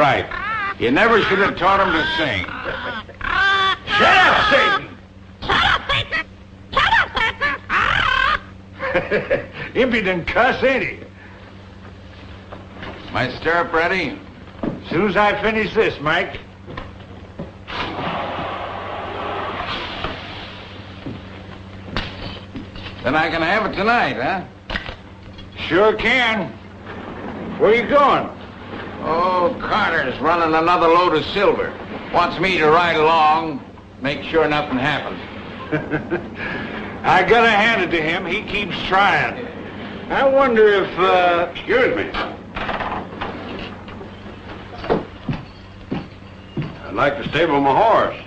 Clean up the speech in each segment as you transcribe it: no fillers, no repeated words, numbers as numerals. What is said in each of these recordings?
right. You never should have taught him to sing. Shut up, Satan! Impudent cuss, ain't he? My stirrup ready? As soon as I finish this, Mike. Then I can have it tonight, huh? Sure can. Where you going? Oh, Carter's running another load of silver. Wants me to ride along, make sure nothing happens. I gotta hand it to him. He keeps trying. I wonder if, Excuse me. I'd like to stable my horse.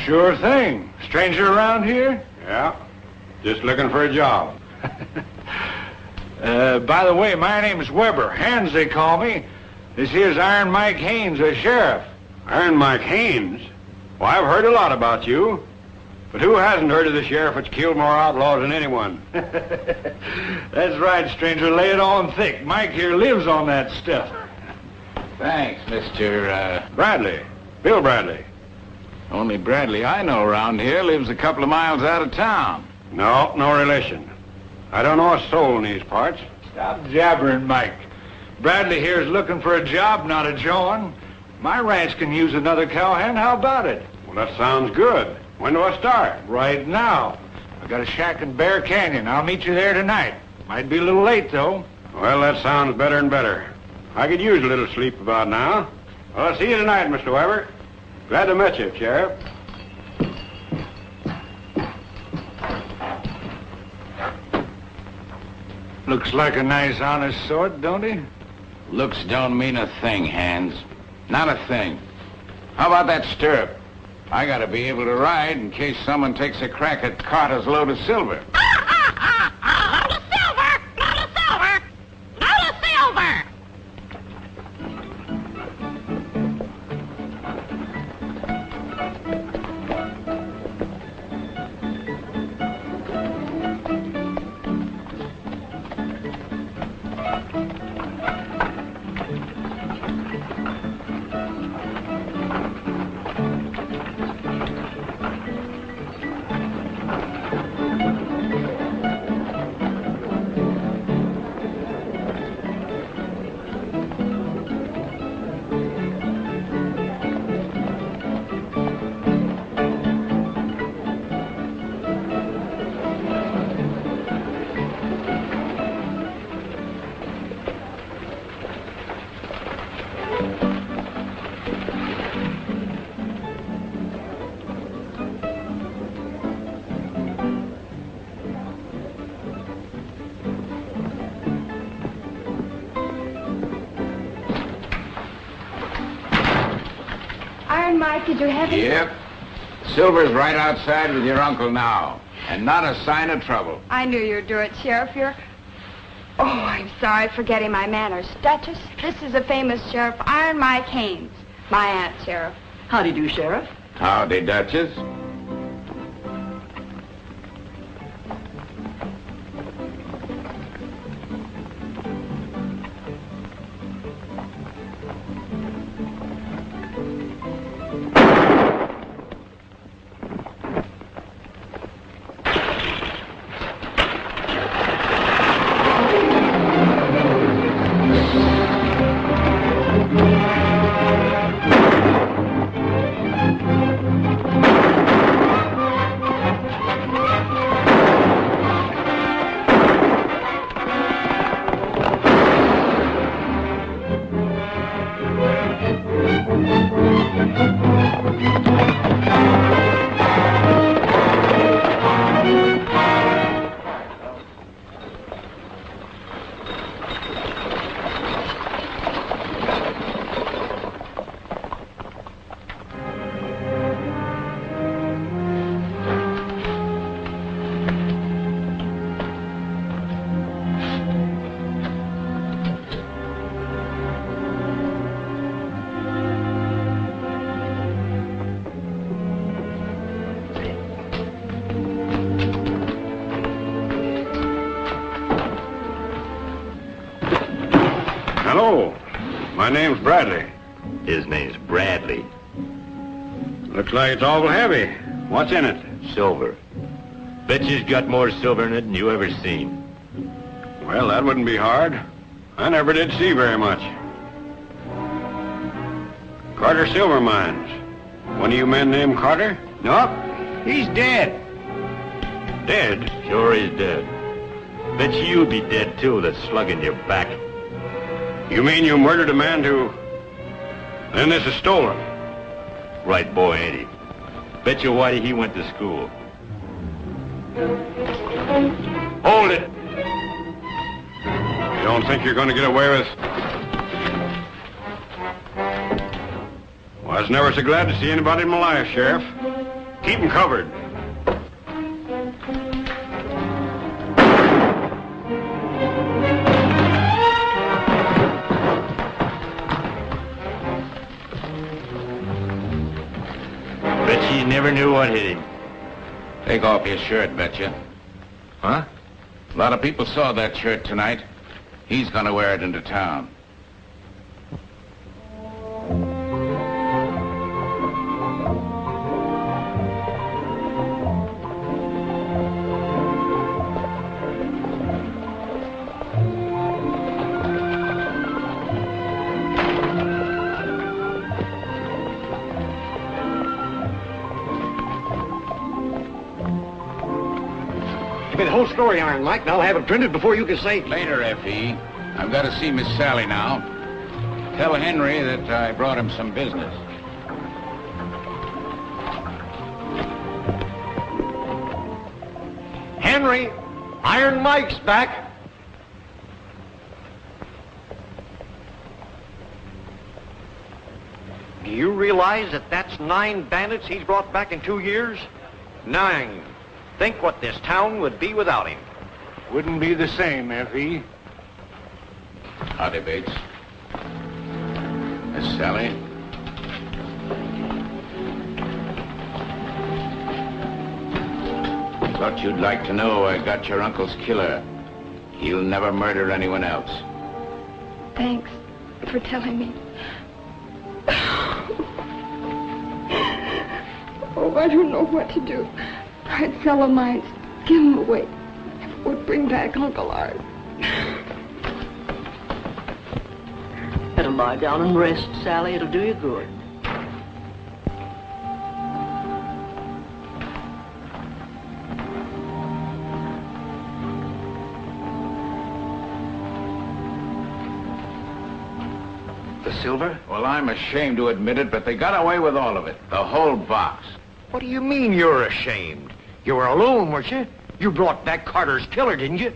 Sure thing. Stranger around here? Yeah. Just looking for a job. By the way, my name's Weber. Hans, they call me. This here's Iron Mike Haynes, a sheriff. Iron Mike Haynes? Well, I've heard a lot about you. But who hasn't heard of the sheriff that's killed more outlaws than anyone? That's right, stranger. Lay it on thick. Mike here lives on that stuff. Thanks, Mr. Bradley. Bill Bradley. Only Bradley I know around here lives a couple of miles out of town. No, no relation. I don't know a soul in these parts. Stop jabbering, Mike. Bradley here's looking for a job, not a jawing. My ranch can use another cowhand. How about it? Well, that sounds good. When do I start? Right now. I got a shack in Bear Canyon. I'll meet you there tonight. Might be a little late, though. Well, that sounds better and better. I could use a little sleep about now. Well, I'll see you tonight, Mr. Weber. Glad to meet you, Sheriff. Looks like a nice, honest sort, don't he? Looks don't mean a thing, Hans. Not a thing. How about that stirrup? I gotta be able to ride in case someone takes a crack at Carter's load of silver. Load of silver! Load of silver! Load of silver! Mike, did you have it? Yep. Silver's right outside with your uncle now. And not a sign of trouble. I knew you'd do it, Sheriff. You're... Oh, I'm sorry for getting my manners. Duchess, this is the famous Sheriff Iron Mike Haynes. My aunt, Sheriff. How do you do, Sheriff? Howdy, Duchess. Hello. My name's Bradley. His name's Bradley. Looks like it's awful heavy. What's in it? Silver. Bet you's got more silver in it than you ever seen. Well, that wouldn't be hard. I never did see very much. Carter Silver Mines. One of you men named Carter? Nope, he's dead. Dead? Sure he's dead. Bet you'd be dead, too, that's slugging your back. You mean you murdered a man to... Then this is stolen. Right boy, ain't he? Bet you Whitey he went to school. Hold it! You don't think you're going to get away with... Well, I was never so glad to see anybody in my life, Sheriff. Keep 'em covered. Bet you never knew what hit him. Take off your shirt, betcha. Huh? A lot of people saw that shirt tonight. He's gonna wear it into town. Give me the whole story, Iron Mike, and I'll have it printed before you can say... Later, F.E. I've got to see Miss Sally now. Tell Henry that I brought him some business. Henry, Iron Mike's back. Do you realize that that's 9 bandits he's brought back in 2 years? 9. Think what this town would be without him. Wouldn't be the same, F.E. Howdy, Bates. Miss Sally. Thought you'd like to know I got your uncle's killer. He'll never murder anyone else. Thanks for telling me. Oh, I don't know what to do. I'd sell the mines, give them away. It would bring back Uncle Art. Better lie down and rest, Sally. It'll do you good. The silver? Well, I'm ashamed to admit it, but they got away with all of it. The whole box. What do you mean you're ashamed? You were alone, weren't you? You brought back Carter's killer, didn't you?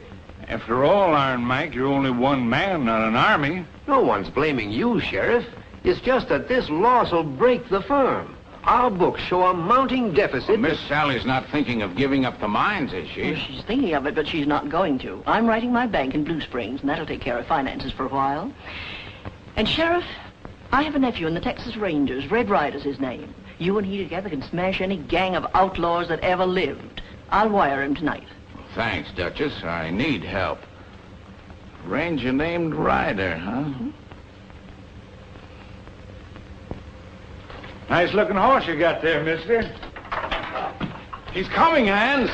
After all, Iron Mike, you're only one man, not an army. No one's blaming you, Sheriff. It's just that this loss will break the firm. Our books show a mounting deficit. Well, Miss Sally's not thinking of giving up the mines, is she? Well, she's thinking of it, but she's not going to. I'm writing my bank in Blue Springs, and that'll take care of finances for a while. And, Sheriff, I have a nephew in the Texas Rangers. Red Ryder's his name. You and he together can smash any gang of outlaws that ever lived. I'll wire him tonight. Thanks, Duchess. I need help. Ranger named Ryder, huh? Nice-looking horse you got there, mister. He's coming, Hans.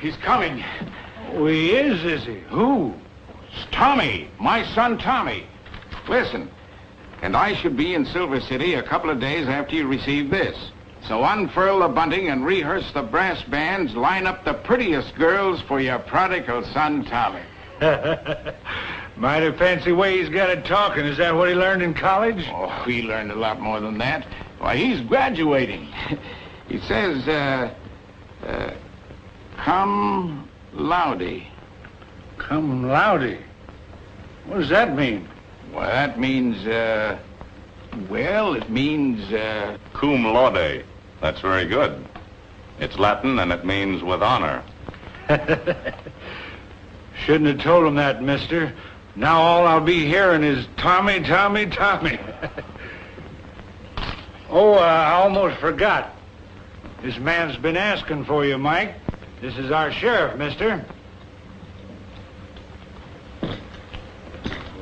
He's coming. Oh, he is he? Who? It's Tommy, my son Tommy. Listen, and I should be in Silver City a couple of days after you receive this. So unfurl the bunting and rehearse the brass bands, line up the prettiest girls for your prodigal son, Tommy. Mighty fancy way he's got it talking. Is that what he learned in college? Oh, he learned a lot more than that. Why, he's graduating. He says, cum laude. Cum laude? What does that mean? Well, that means, well, it means, Cum laude. That's very good. It's Latin and it means with honor. Shouldn't have told him that, mister. Now all I'll be hearing is Tommy, Tommy, Tommy. Oh, I almost forgot. This man's been asking for you, Mike. This is our sheriff, mister.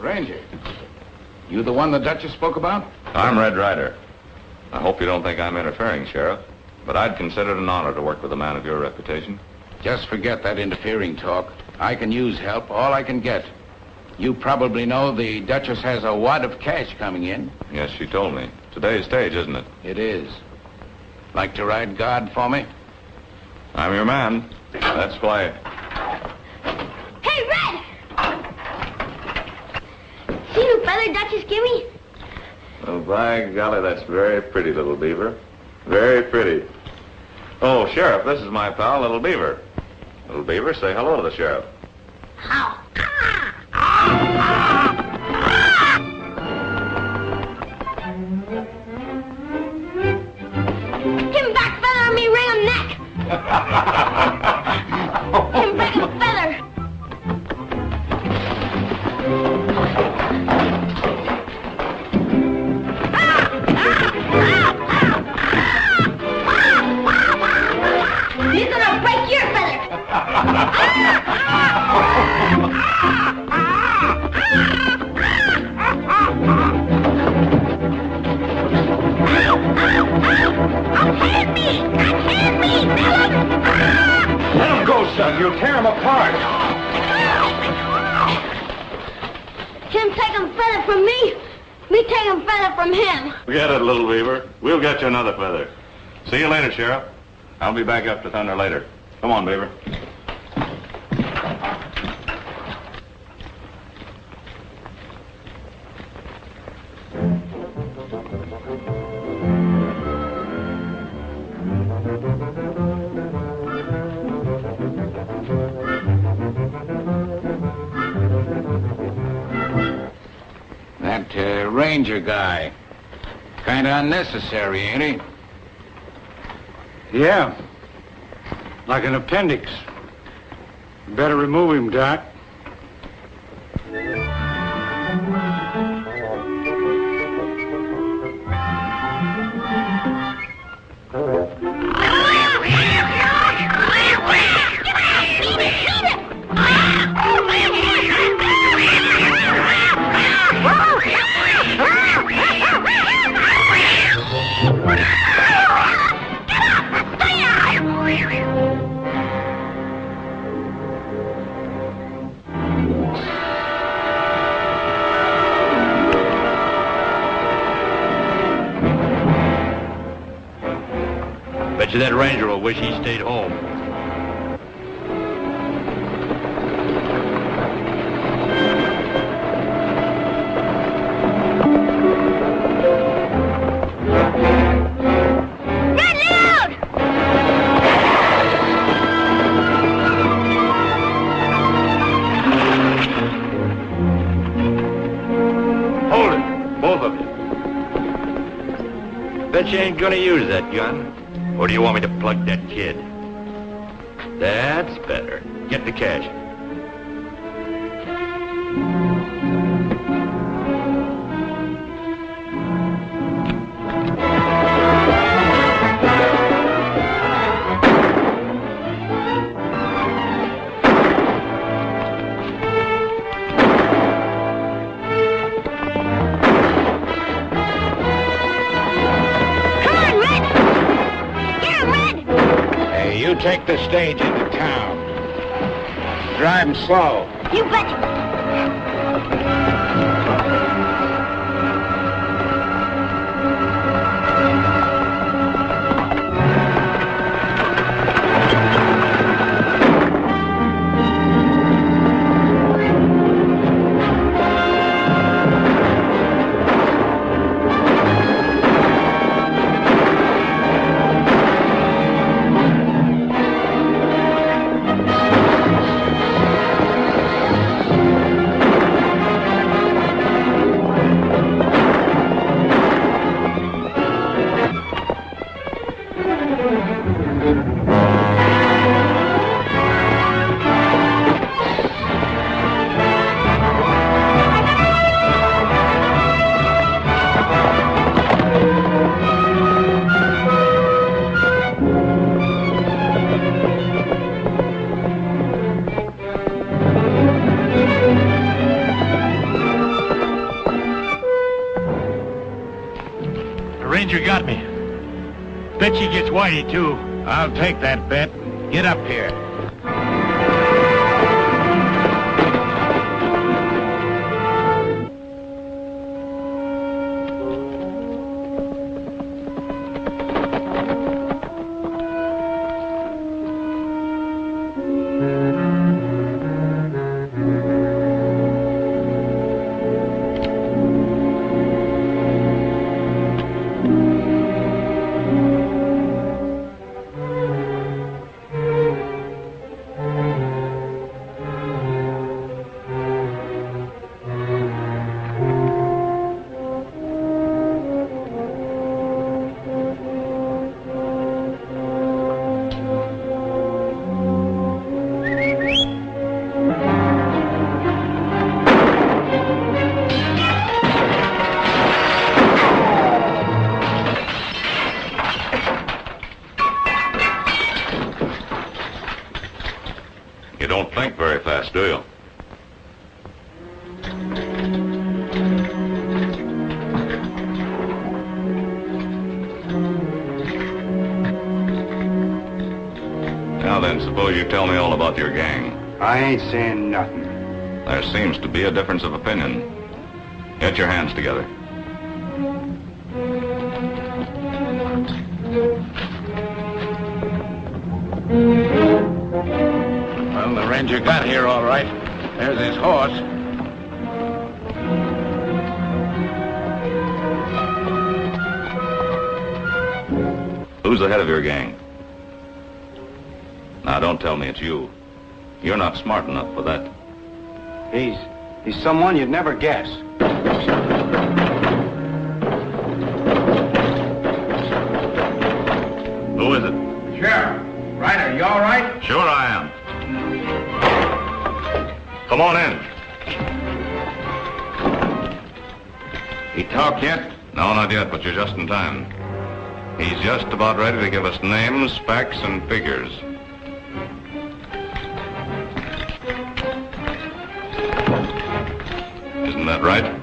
Ranger, You the one the Duchess spoke about? I'm Red Ryder. I hope you don't think I'm interfering, Sheriff, but I'd consider it an honor to work with a man of your reputation. Just forget that interfering talk. I can use help, all I can get. You probably know the Duchess has a wad of cash coming in. Yes, she told me. Today's stage, isn't it? It is. Like to ride guard for me? I'm your man. Let's play. Hey, Red! See the feather Duchess give me? Oh, by golly, that's very pretty, Little Beaver. Very pretty. Oh, Sheriff, this is my pal, Little Beaver. Little Beaver, say hello to the Sheriff. How? Him back feather on me ring of neck. Him back a feather. He's gonna break your feather. Unhand me, Philip! Let him go, son. You'll tear him apart. Him take him feather from me take him feather from him. Forget it, Little Beaver. We'll get you another feather. See you later, Sheriff. I'll be back up to Thunder later. Come on, Beaver. That ranger guy. Kind of unnecessary, ain't he? Yeah. Like an appendix. Better remove him, Doc. Bet you that ranger will wish he stayed home. Hold it, both of you. Bet you ain't gonna use that gun. Or do you want me to plug that kid? That's better. Get the cash. You take the stage into town. Drive 'em slow. You betcha. Bet she gets Whitey, too. I'll take that bet. Get up here. You don't think very fast, do you? Now then, suppose you tell me all about your gang. I ain't saying nothing. There seems to be a difference of opinion. Get your hands together. Well, the ranger got here all right. There's his horse. Who's the head of your gang? Now, don't tell me it's you. You're not smart enough for that. He's someone you'd never guess. Who is it? Sheriff, Ryder, you all right? Sure I am. Come on in. He talked yet? No, not yet, but you're just in time. He's just about ready to give us names, facts, and figures. Isn't that right?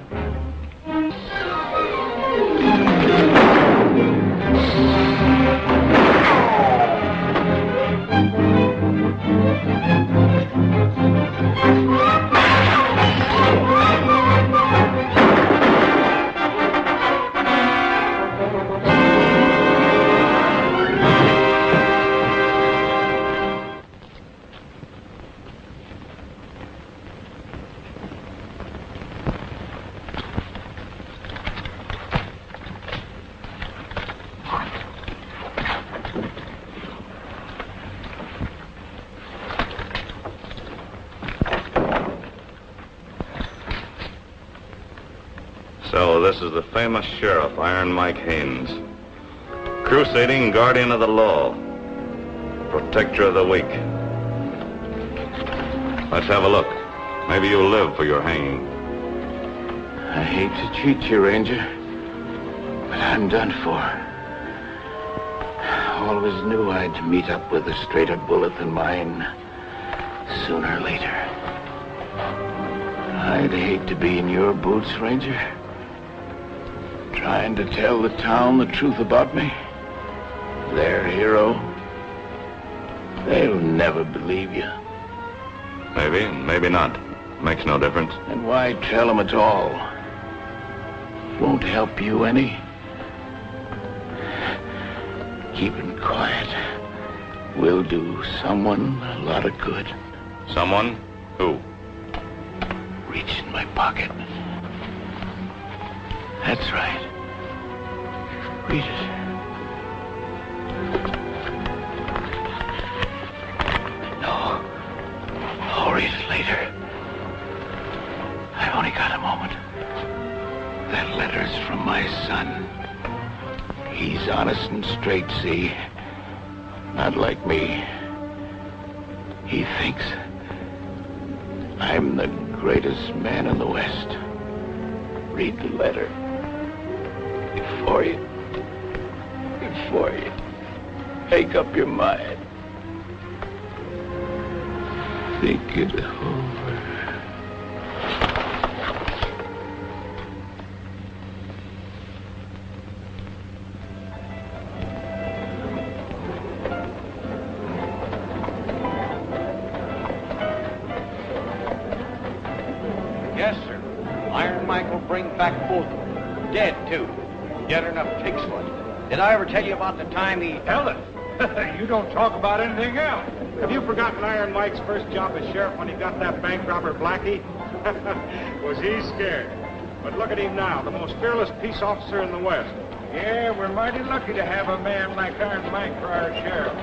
So this is the famous sheriff, Iron Mike Haynes. Crusading guardian of the law. Protector of the weak. Let's have a look. Maybe you'll live for your hanging. I hate to cheat you, Ranger, but I'm done for. Always knew I'd meet up with a straighter bullet than mine sooner or later. I'd hate to be in your boots, Ranger. Trying to tell the town the truth about me. Their hero. They'll never believe you. Maybe, maybe not. Makes no difference. And why tell them at all? Won't help you any. Keeping quiet will do someone a lot of good. Someone? Who? Reach in my pocket. That's right. Read it. No. I'll read it later. I've only got a moment. That letter's from my son. He's honest and straight, see? Not like me. He thinks I'm the greatest man in the West. Read the letter. Before you make up your mind. Think it over. Yes, sir. Iron Mike will bring back both of them. Dead, too. Deader than a pig's foot. Did I ever tell you about the time he... Ellen, you don't talk about anything else. Have you forgotten Iron Mike's first job as sheriff when he got that bank robber Blackie? Was he scared? But look at him now, the most fearless peace officer in the West. Yeah, we're mighty lucky to have a man like Iron Mike for our sheriff.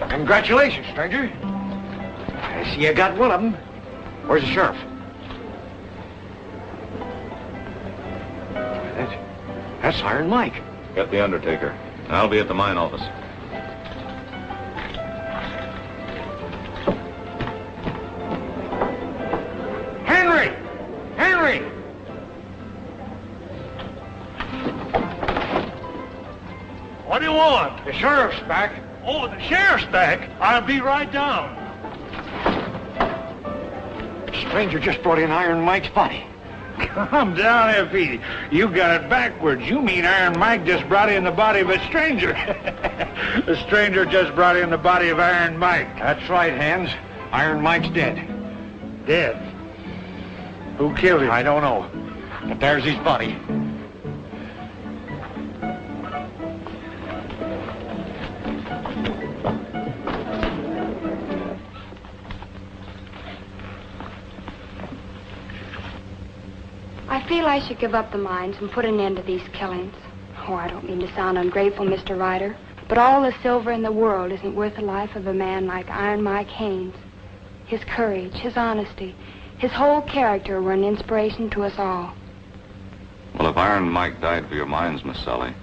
Congratulations, stranger. I see you got one of them. Where's the sheriff? That's Iron Mike. Get the undertaker. I'll be at the mine office. Henry! Henry! What do you want? The sheriff's back. Oh, the sheriff's back. I'll be right down. Stranger just brought in Iron Mike's body. Calm down, F.E. You got it backwards. You mean Iron Mike just brought in the body of a stranger. The stranger just brought in the body of Iron Mike. That's right, Hans. Iron Mike's dead. Dead? Who killed him? I don't know. But there's his body. I feel I should give up the mines and put an end to these killings. Oh, I don't mean to sound ungrateful, Mr. Ryder, but all the silver in the world isn't worth the life of a man like Iron Mike Haynes. His courage, his honesty, his whole character were an inspiration to us all. Well, if Iron Mike died for your mines, Miss Sally,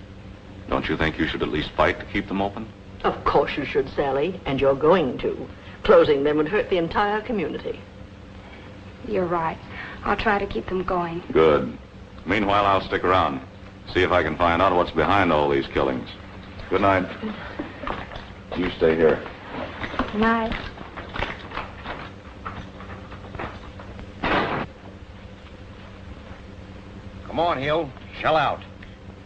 don't you think you should at least fight to keep them open? Of course you should, Sally, and you're going to. Closing them would hurt the entire community. You're right. I'll try to keep them going. Good. Meanwhile, I'll stick around. See if I can find out what's behind all these killings. Good night. You stay here. Good night. Come on, Hill. Shell out.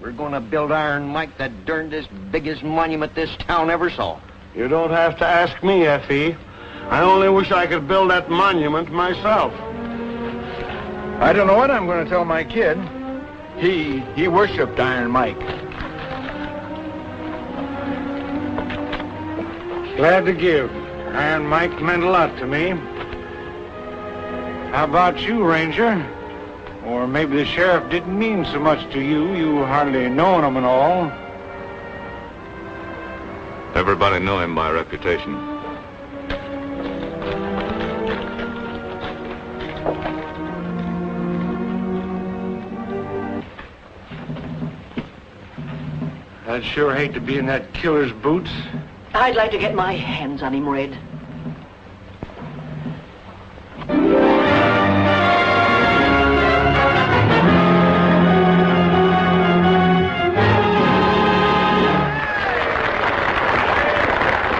We're going to build Iron Mike the darndest, biggest monument this town ever saw. You don't have to ask me, F.E. I only wish I could build that monument myself. I don't know what I'm going to tell my kid. He worshipped Iron Mike. Glad to give. Iron Mike meant a lot to me. How about you, Ranger? Or maybe the sheriff didn't mean so much to you. You hardly known him and all. Everybody knew him by reputation. I'd sure hate to be in that killer's boots. I'd like to get my hands on him, Red.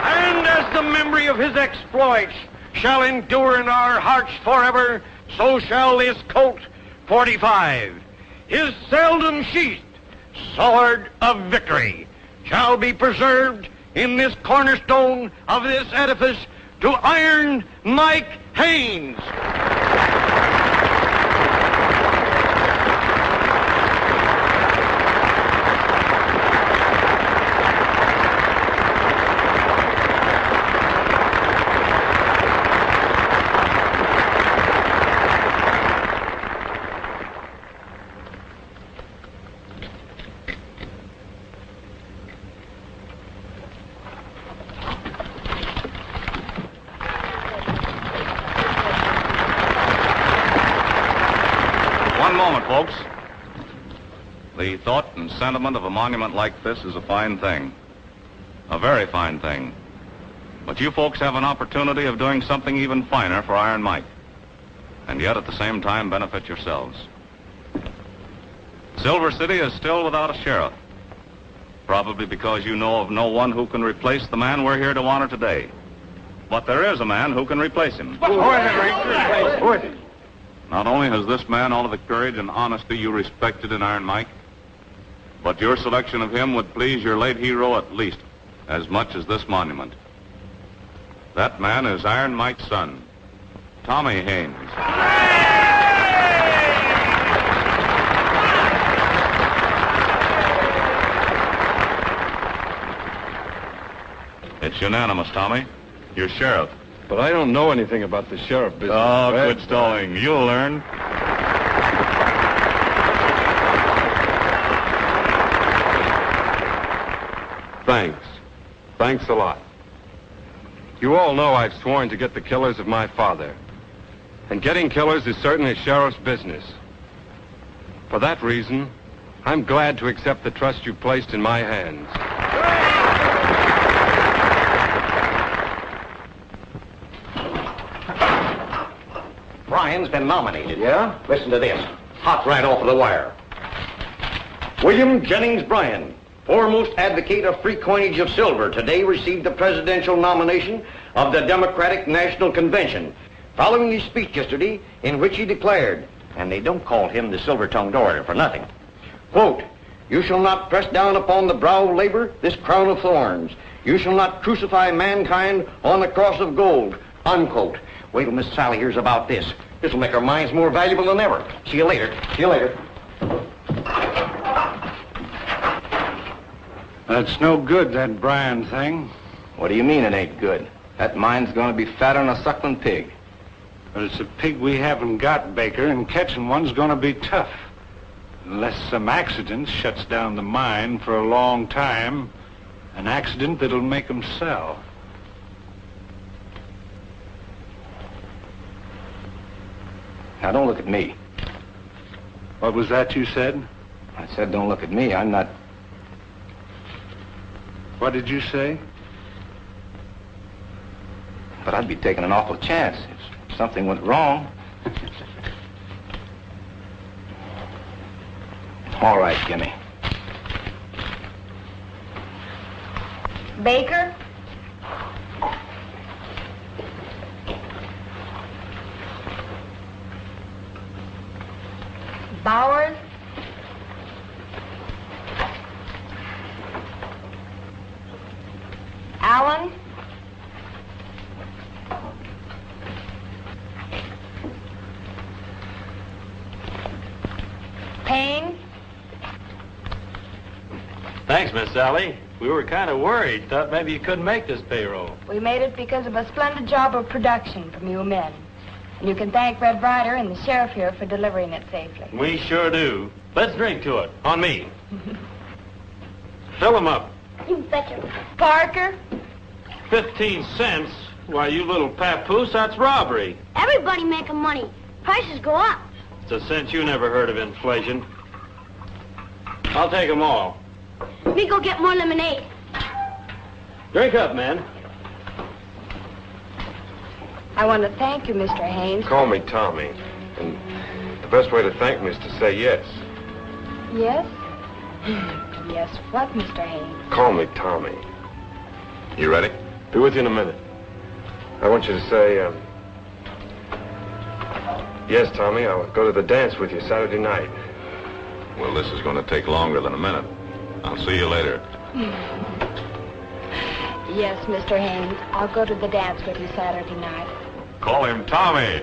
And as the memory of his exploits shall endure in our hearts forever, so shall this Colt 45, his seldom sheathed sword of victory, shall be preserved in this cornerstone of this edifice to Iron Mike Haynes. One moment, folks. The thought and sentiment of a monument like this is a fine thing. A very fine thing. But you folks have an opportunity of doing something even finer for Iron Mike. And yet at the same time benefit yourselves. Silver City is still without a sheriff. Probably because you know of no one who can replace the man we're here to honor today. But there is a man who can replace him. Who is it, Ranger? Who is it? Not only has this man all of the courage and honesty you respected in Iron Mike, but your selection of him would please your late hero at least as much as this monument. That man is Iron Mike's son, Tommy Haines. It's unanimous, Tommy. You're sheriff. But I don't know anything about the sheriff business. Oh, quit stalling. You'll learn. Thanks. Thanks a lot. You all know I've sworn to get the killers of my father. And getting killers is certainly sheriff's business. For that reason, I'm glad to accept the trust you placed in my hands. Brian's been nominated. Yeah? Listen to this. Hot right off of the wire. William Jennings Bryan, foremost advocate of free coinage of silver, today received the presidential nomination of the Democratic National Convention, following his speech yesterday in which he declared, and they don't call him the silver-tongued orator for nothing, quote, "You shall not press down upon the brow of labor this crown of thorns. You shall not crucify mankind on the cross of gold," unquote. Wait till Miss Sally hears about this. This will make our minds more valuable than ever. See you later. See you later. That's no good, that Bryan thing. What do you mean it ain't good? That mine's gonna be fatter than a suckling pig. But it's a pig we haven't got, Baker, and catching one's gonna be tough. Unless some accident shuts down the mine for a long time. An accident that'll make 'em sell. Now, don't look at me. What was that you said? I said don't look at me. I'm not... What did you say? But I'd be taking an awful chance if something went wrong. All right, gimme. Baker? Bowers? Allen? Payne? Thanks, Miss Sally. We were kind of worried. Thought maybe you couldn't make this payroll. We made it because of a splendid job of production from you men. And you can thank Red Ryder and the sheriff here for delivering it safely. We sure do. Let's drink to it. On me. Fill 'em up. You betcha. Parker? 15 cents? Why, you little papoose, that's robbery. Everybody making money. Prices go up. It's a cent you never heard of inflation. I'll take 'em all. Me go get more lemonade. Drink up, man. I want to thank you, Mr. Haines. Call me Tommy. And the best way to thank me is to say yes. Yes? Yes, what, Mr. Haines? Call me Tommy. You ready? Be with you in a minute. I want you to say, yes, Tommy, I'll go to the dance with you Saturday night. Well, this is going to take longer than a minute. I'll see you later. Yes, Mr. Haines. I'll go to the dance with you Saturday night. Call him Tommy.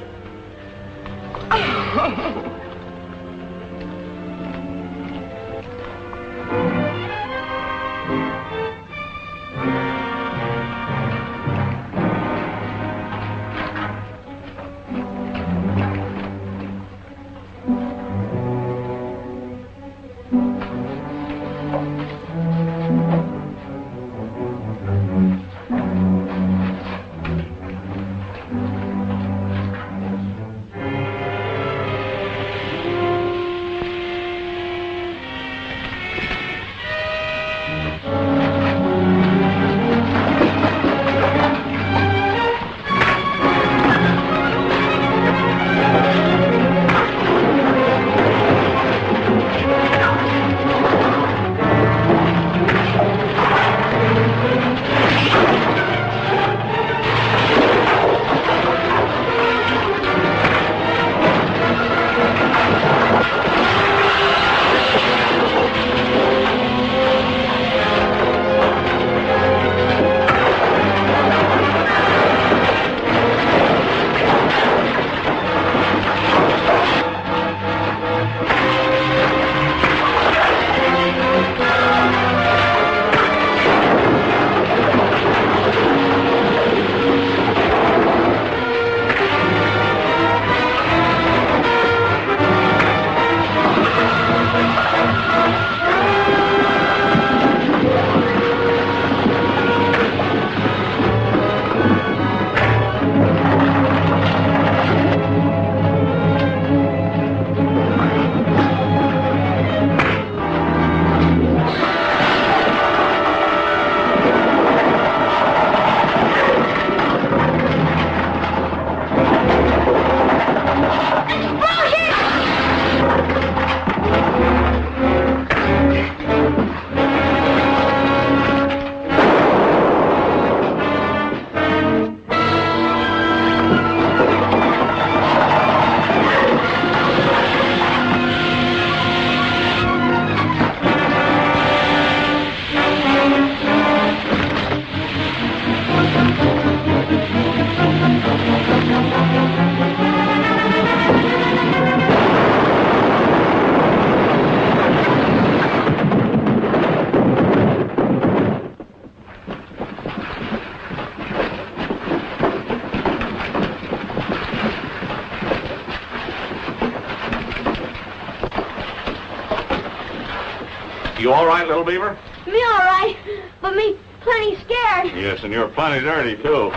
You all right, little beaver? Me all right, but me plenty scared. Yes, and you're plenty dirty, too.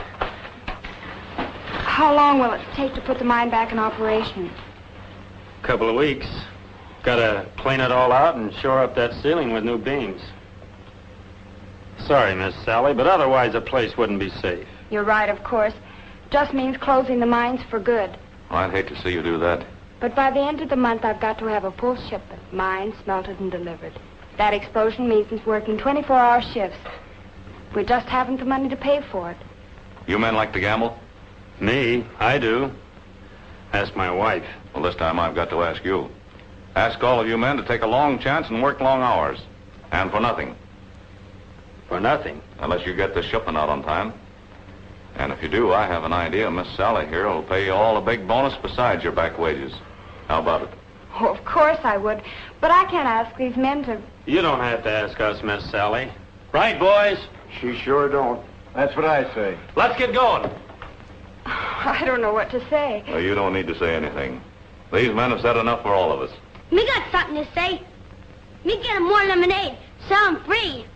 How long will it take to put the mine back in operation? Couple of weeks. Gotta clean it all out and shore up that ceiling with new beams. Sorry, Miss Sally, but otherwise the place wouldn't be safe. You're right, of course. Just means closing the mines for good. I'd hate to see you do that. But by the end of the month, I've got to have a full shipment, mined, smelted, and delivered. That explosion means it's working 24-hour shifts. We just haven't the money to pay for it. You men like to gamble? Me? I do. Ask my wife. Well, this time I've got to ask you. Ask all of you men to take a long chance and work long hours. And for nothing. For nothing? Unless you get the shipment out on time. And if you do, I have an idea. Miss Sally here will pay you all a big bonus besides your back wages. How about it? Oh, of course I would. But I can't ask these men to... You don't have to ask us, Miss Sally. Right, boys? She sure don't. That's what I say. Let's get going. I don't know what to say. Well, you don't need to say anything. These men have said enough for all of us. Me got something to say. Me get 'em more lemonade. Sell 'em free.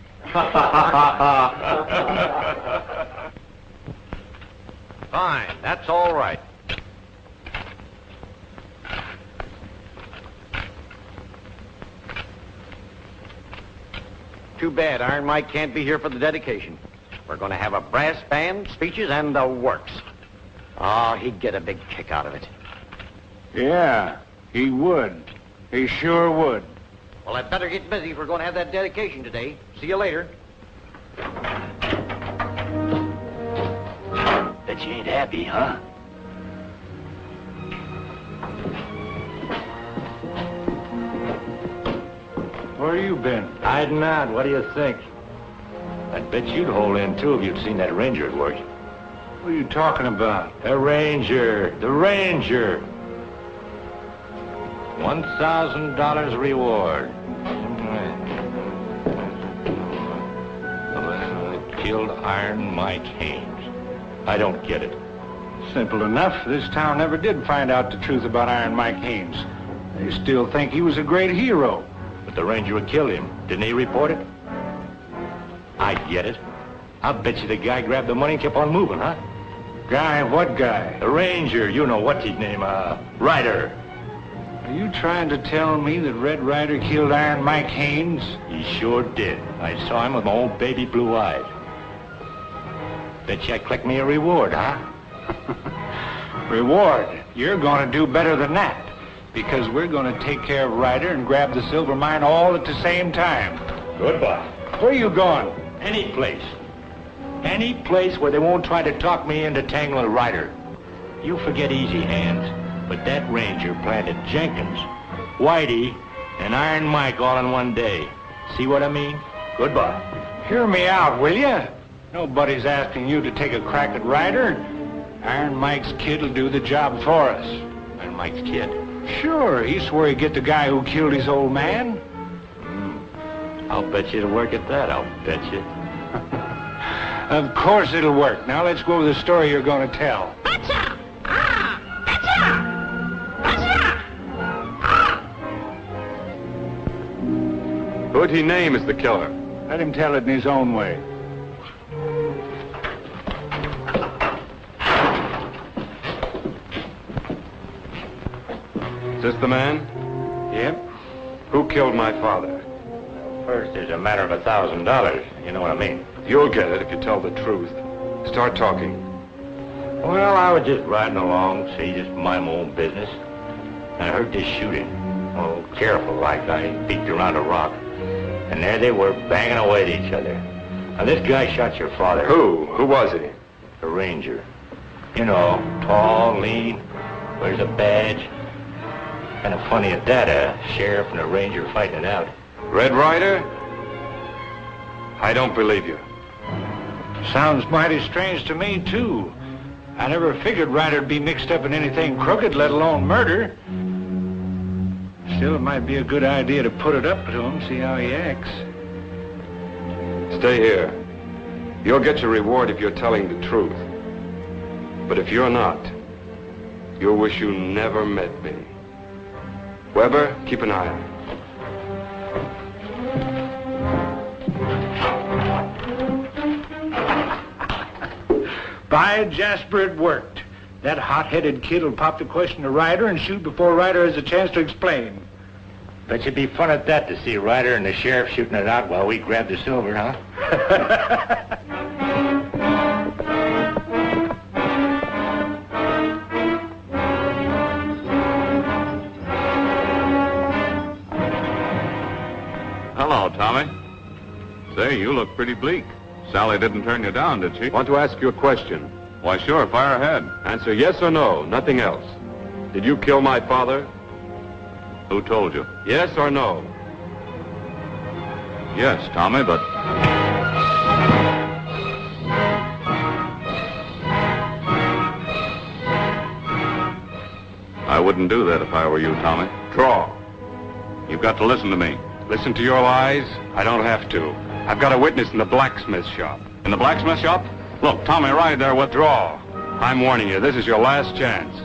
Fine, that's all right. Too bad Iron Mike can't be here for the dedication. We're going to have a brass band, speeches, and the works. Oh, he'd get a big kick out of it. Yeah, he would. He sure would. Well, I'd better get busy if we're going to have that dedication today. See you later. Bet you ain't happy, huh? Where you been? Hiding out. What do you think? I'd bet you'd hole in, too, if you'd seen that ranger at work. What are you talking about? The ranger. The ranger. $1,000 reward. Killed Iron Mike Haynes. I don't get it. Simple enough. This town never did find out the truth about Iron Mike Haynes. They still think he was a great hero. But the ranger who killed him, didn't he report it? I get it. I'll bet you the guy grabbed the money and kept on moving, huh? Guy? What guy? The ranger. You know what's his name, Ryder. Are you trying to tell me that Red Ryder killed Iron Mike Haynes? He sure did. I saw him with my own baby blue eyes. Bet you I collect me a reward, huh? Reward? You're going to do better than that. Because we're going to take care of Ryder and grab the silver mine all at the same time. Goodbye. Where are you going? Any place. Any place where they won't try to talk me into tangling Ryder. You forget Easy Hands, but that ranger planted Jenkins, Whitey, and Iron Mike all in one day. See what I mean? Goodbye. Hear me out, will you? Nobody's asking you to take a crack at Ryder. Iron Mike's kid will do the job for us. Iron Mike's kid? Sure, he swore he'd get the guy who killed his old man. I'll bet you it'll work at that, I'll bet you. Of course it'll work. Now let's go over the story you're going to tell. Betcha! Ah! Betcha! Betcha! Ah! Who'd he name as the killer? Let him tell it in his own way. Is this the man? Yep. Who killed my father? First, there's a matter of $1,000. You know what I mean? You'll get it if you tell the truth. Start talking. Well, I was just riding along, see, just mind my own business. And I heard this shooting. Oh, careful like. I peeked around a rock. And there they were, banging away at each other. Now, this guy shot your father. Who? Who was he? The ranger. You know, tall, lean, wears a badge. Kind of funny at that, a sheriff and a ranger fighting it out. Red Ryder? I don't believe you. Sounds mighty strange to me, too. I never figured Ryder'd be mixed up in anything crooked, let alone murder. Still, it might be a good idea to put it up to him, see how he acts. Stay here. You'll get your reward if you're telling the truth. But if you're not, you'll wish you never met me. Weber, keep an eye on him. By Jasper, it worked. That hot-headed kid will pop the question to Ryder and shoot before Ryder has a chance to explain. Bet you'd be fun at that to see Ryder and the sheriff shooting it out while we grab the silver, huh? Hello, Tommy. Say, you look pretty bleak. Sally didn't turn you down, did she? Want to ask you a question. Why, sure, fire ahead. Answer yes or no, nothing else. Did you kill my father? Who told you? Yes or no? Yes, Tommy, but... I wouldn't do that if I were you, Tommy. Draw. You've got to listen to me. Listen to your lies? I don't have to. I've got a witness in the blacksmith shop. In the blacksmith shop? Look, Tommy, right there with... Draw. I'm warning you, this is your last chance.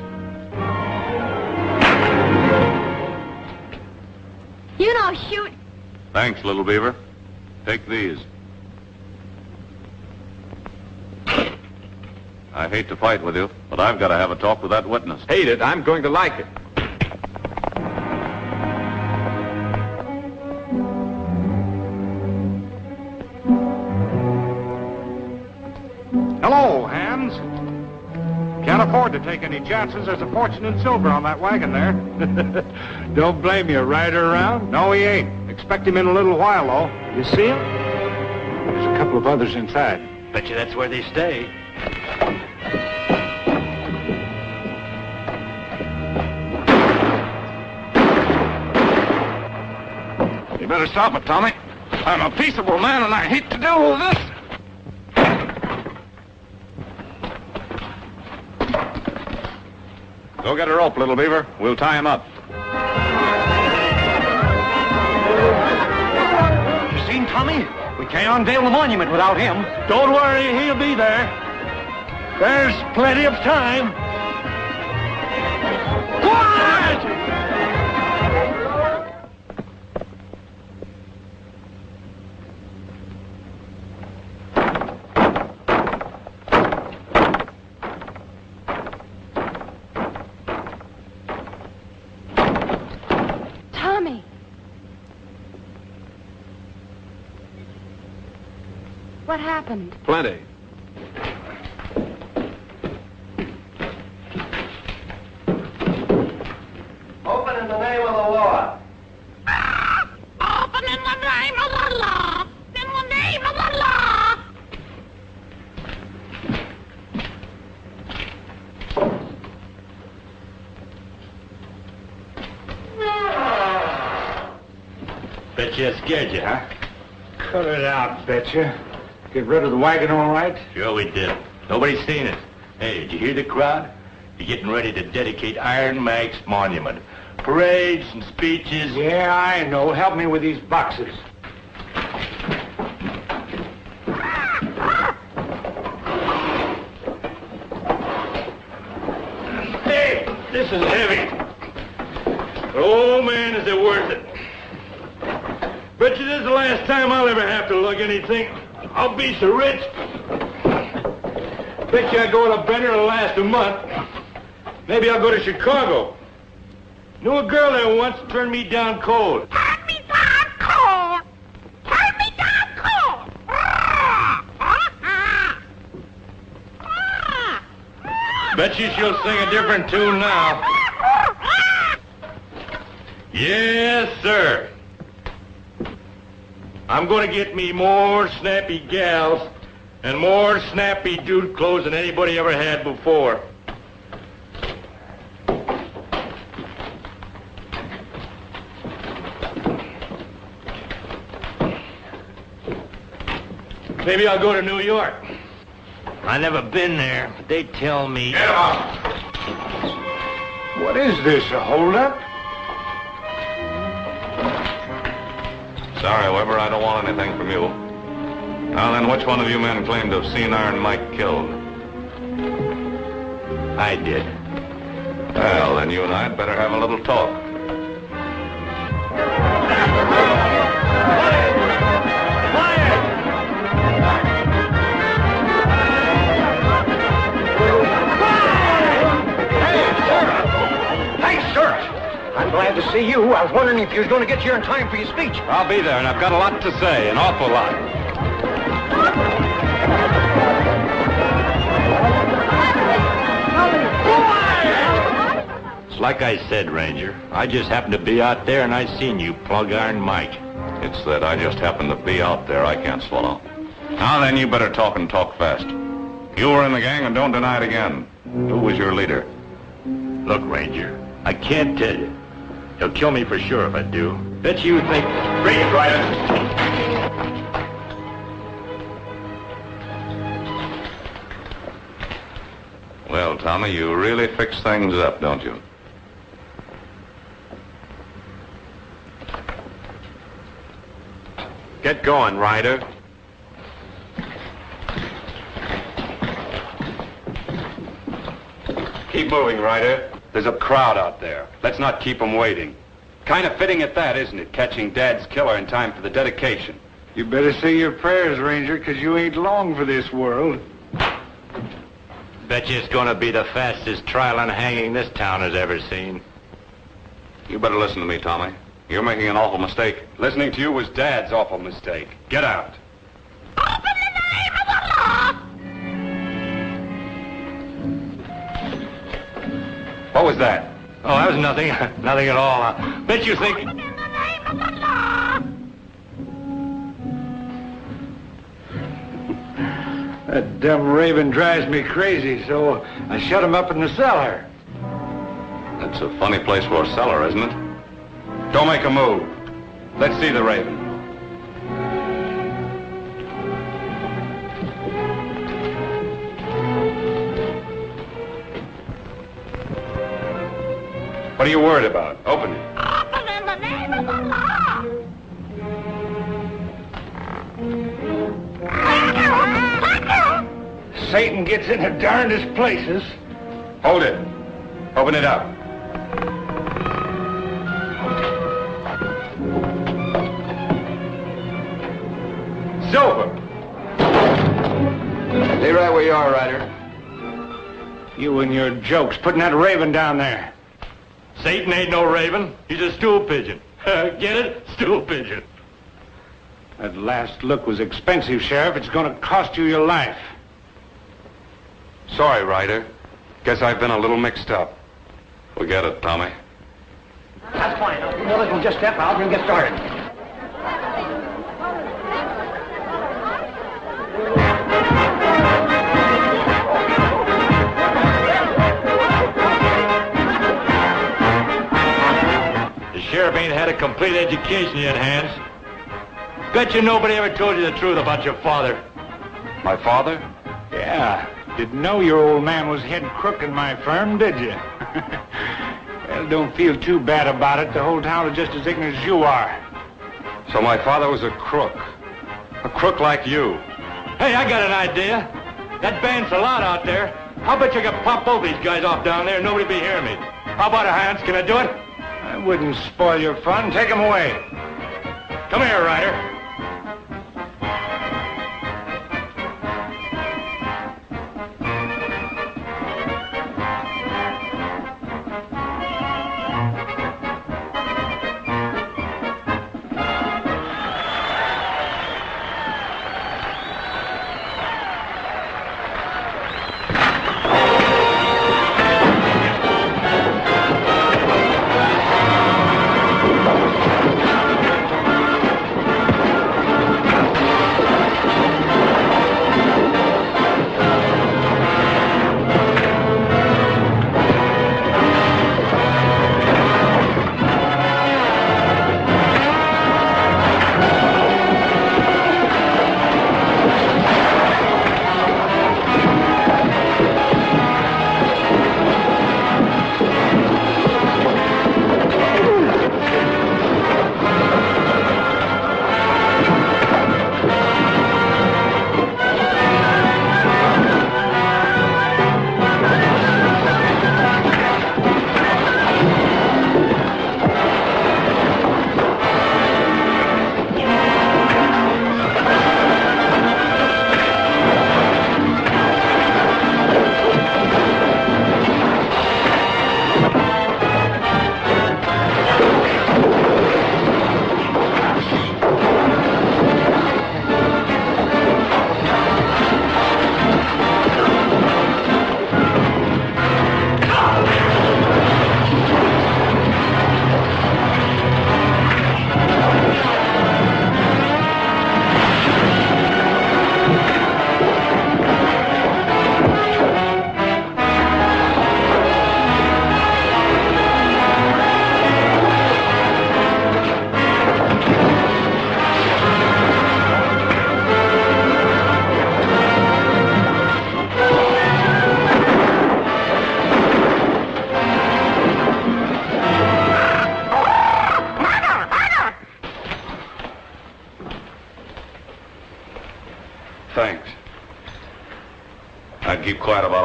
You don't shoot. Thanks, little beaver. Take these. I hate to fight with you, but I've got to have a talk with that witness. Hate it, I'm going to like it. Hello, Hans. Can't afford to take any chances. There's a fortune in silver on that wagon there. Don't blame you. Ryder around? No, he ain't. Expect him in a little while, though. You see him? There's a couple of others inside. Bet you that's where they stay. You better stop it, Tommy. I'm a peaceable man, and I hate to deal with this. Go get a rope, little beaver. We'll tie him up. You seen Tommy? We can't unveil the monument without him. Don't worry, he'll be there. There's plenty of time. Quiet! What happened? Plenty. Open in the name of the law. Open in the name of the law. In the name of the law. Bet you that scared you, huh? Cut it out, betcha. Get rid of the wagon all right? Sure we did. Nobody's seen it. Hey, did you hear the crowd? They're getting ready to dedicate Iron Mike's monument. Parades and speeches. Yeah, I know. Help me with these boxes. Hey, this is heavy. But oh man, is it worth it. Bet you this is the last time I'll ever have to lug anything. I'll be so rich. Bet you I go to Brenner it'll last a month. Maybe I'll go to Chicago. Knew a girl there once turned me down cold. Turn me down cold. Turn me down cold. Bet you she'll sing a different tune now. Yes, sir. I'm going to get me more snappy gals and more snappy dude clothes than anybody ever had before. Maybe I'll go to New York. I never been there, but they tell me... Get him out! What is this, a holdup? Sorry, Weber, I don't want anything from you. Now then, which one of you men claimed to have seen Iron Mike killed? I did. Well, then you and I'd better have a little talk. glad to see you. I was wondering if you was going to get here in time for your speech. I'll be there, and I've got a lot to say, an awful lot. It's like I said, Ranger. I just happened to be out there, and I seen you plug Iron Mike. It's that I just happened to be out there I can't swallow. Now then, you better talk and talk fast. You were in the gang, and don't deny it again. Who was your leader? Look, Ranger, I can't tell you. He'll kill me for sure if I do. Bet you think... Bring it, Ryder. Well, Tommy, you really fix things up, don't you? Get going, Ryder. Keep moving, Ryder. There's a crowd out there. Let's not keep them waiting. Kind of fitting at that, isn't it? Catching Dad's killer in time for the dedication. You better say your prayers, Ranger, because you ain't long for this world. Bet you it's gonna be the fastest trial and hanging this town has ever seen. You better listen to me, Tommy. You're making an awful mistake. Listening to you was Dad's awful mistake. Get out. What was that? Oh, that was nothing. Nothing at all. Bet you think... That dumb raven drives me crazy, so I shut him up in the cellar. That's a funny place for a cellar, isn't it? Don't make a move. Let's see the Raven. What are you worried about? Open it. Open in the name of the law. Satan gets in the darndest places. Hold it. Open it up. Silver! Stay right where you are, Ryder. You and your jokes, putting that raven down there. Satan ain't no raven. He's a stool pigeon. Get it? Stool pigeon. That last look was expensive, Sheriff. It's going to cost you your life. Sorry, Ryder. Guess I've been a little mixed up. Forget it, Tommy. That's fine. You fellas will just step out and get started. The sheriff ain't had a complete education yet, Hans. Bet you nobody ever told you the truth about your father. My father? Yeah. Didn't know your old man was head crook in my firm, did you? Well, don't feel too bad about it. The whole town is just as ignorant as you are. So my father was a crook. A crook like you. Hey, I got an idea. That band's a lot out there. I'll bet you I could pop both these guys off down there and nobody be hearing me. How about it, Hans? Can I do it? I wouldn't spoil your fun. Take him away. Come here, Ryder.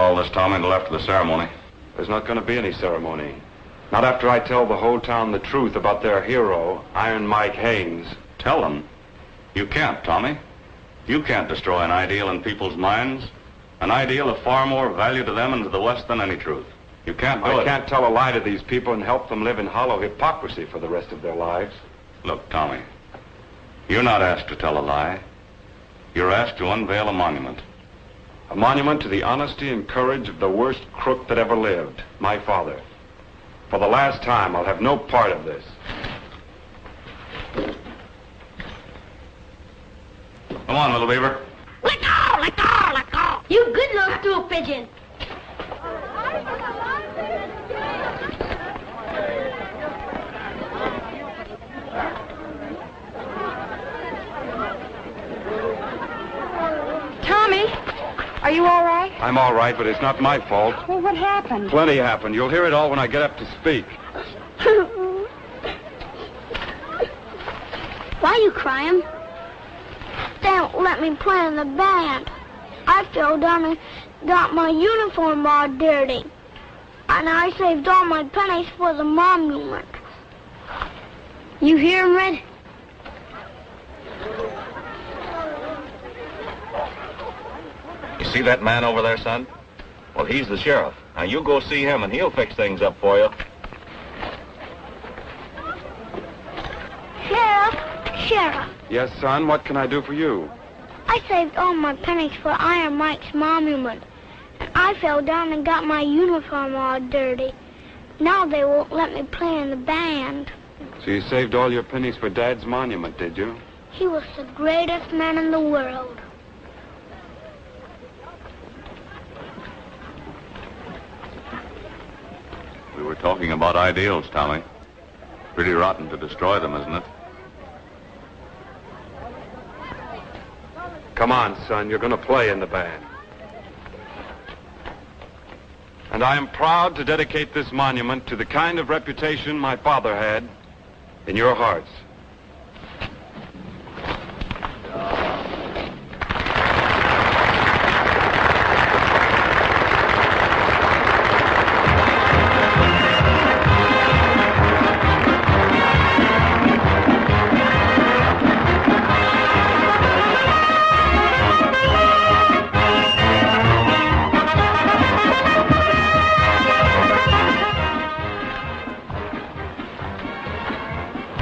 all this, Tommy, until after the ceremony. There's not going to be any ceremony. Not after I tell the whole town the truth about their hero, Iron Mike Haynes. Tell them? You can't, Tommy. You can't destroy an ideal in people's minds. An ideal of far more value to them and to the West than any truth. You can't do it. I can't tell a lie to these people and help them live in hollow hypocrisy for the rest of their lives. Look, Tommy, you're not asked to tell a lie. You're asked to unveil a monument. A monument to the honesty and courage of the worst crook that ever lived, my father. For the last time, I'll have no part of this. Come on, little beaver. Let go, let go, let go. You good little stool pigeon. Tommy, are you all right? I'm all right, but it's not my fault. Well, what happened? Plenty happened. You'll hear it all when I get up to speak. Why are you crying? They won't let me play in the band. I fell down and got my uniform all dirty. And I saved all my pennies for the monument. You hear him, Red? You see that man over there, son? Well, he's the sheriff. Now, you go see him, and he'll fix things up for you. Sheriff. Yes, son, what can I do for you? I saved all my pennies for Iron Mike's monument. And I fell down and got my uniform all dirty. Now they won't let me play in the band. So you saved all your pennies for Dad's monument, did you? He was the greatest man in the world. We were talking about ideals, Tommy. Pretty rotten to destroy them, isn't it? Come on, son, you're going to play in the band. And I am proud to dedicate this monument to the kind of reputation my father had in your hearts.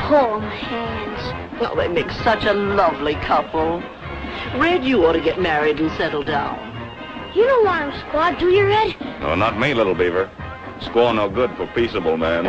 Hold hands. Well, they make such a lovely couple. Red, you ought to get married and settle down. You don't want him squad, do you, Red? No, not me, little beaver. Squaw no good for peaceable man.